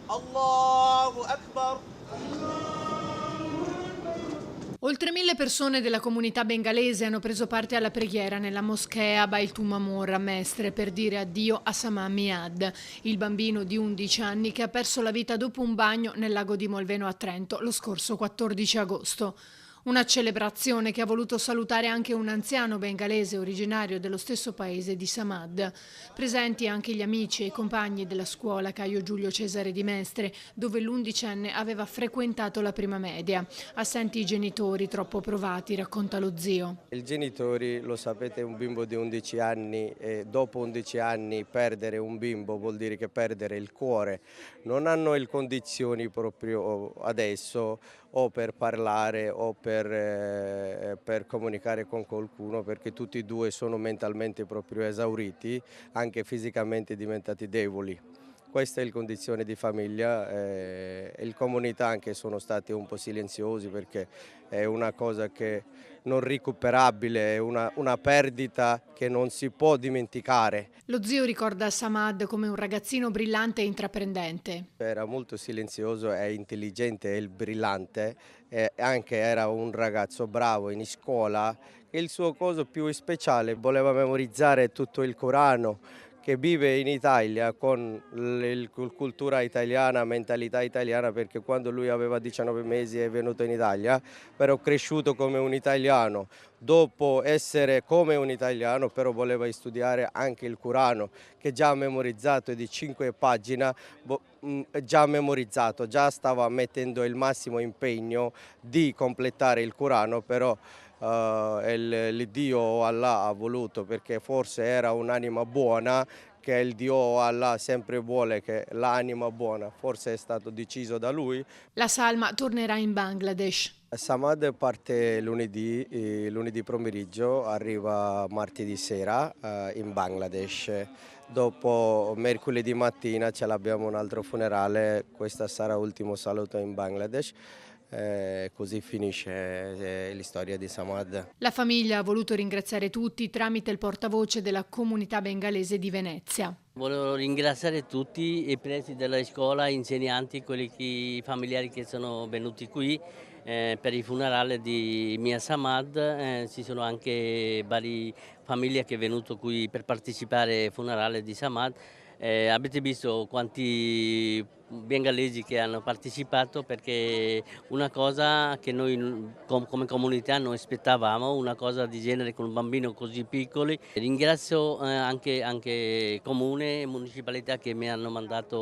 Allahu Akbar. Oltre 1000 persone della comunità bengalese hanno preso parte alla preghiera nella moschea Baitul Mamor a Mestre per dire addio a Sama Miad, il bambino di 11 anni che ha perso la vita dopo un bagno nel lago di Molveno a Trento lo scorso 14 agosto. Una celebrazione che ha voluto salutare anche un anziano bengalese originario dello stesso paese di Samad. Presenti anche gli amici e i compagni della scuola Caio Giulio Cesare di Mestre, dove l'11enne aveva frequentato la prima media. Assenti i genitori troppo provati, racconta lo zio. I genitori, lo sapete, un bimbo di 11 anni e dopo 11 anni perdere un bimbo vuol dire che perdere il cuore. Non hanno le condizioni proprio adesso o per parlare o per comunicare con qualcuno perché tutti e due sono mentalmente proprio esauriti, anche fisicamente diventati deboli. Questa è la condizione di famiglia e le comunità anche sono stati un po' silenziosi perché è una cosa che non recuperabile, è una perdita che non si può dimenticare. Lo zio ricorda Samad come un ragazzino brillante e intraprendente. Era molto silenzioso, è intelligente e brillante, e anche era un ragazzo bravo in scuola. Il suo coso più speciale voleva memorizzare tutto il Corano, che vive in Italia con cultura italiana, mentalità italiana, perché quando lui aveva 19 mesi è venuto in Italia, però cresciuto come un italiano. Dopo essere come un italiano, però voleva studiare anche il Corano, che già ha memorizzato è di 5 pagine, già memorizzato, già stava mettendo il massimo impegno di completare il Corano, però il Dio Allah ha voluto perché forse era un'anima buona, che il Dio Allah sempre vuole che l'anima buona, forse è stato deciso da lui. La salma tornerà in Bangladesh. Samad parte lunedì pomeriggio, arriva martedì sera in Bangladesh. Dopo mercoledì mattina ce l'abbiamo un altro funerale, questa sarà l'ultimo saluto in Bangladesh. Così finisce la storia di Samad. La famiglia ha voluto ringraziare tutti tramite il portavoce della comunità bengalese di Venezia. Volevo ringraziare tutti i presidi della scuola, insegnanti, i familiari che sono venuti qui per il funerale di Mia Samad. Ci sono anche varie famiglie che sono venute qui per partecipare al funerale di Samad. Avete visto quanti bengalesi che hanno partecipato perché una cosa che noi come comunità non aspettavamo, una cosa di genere con un bambino così piccolo. Ringrazio anche comune e municipalità che mi hanno mandato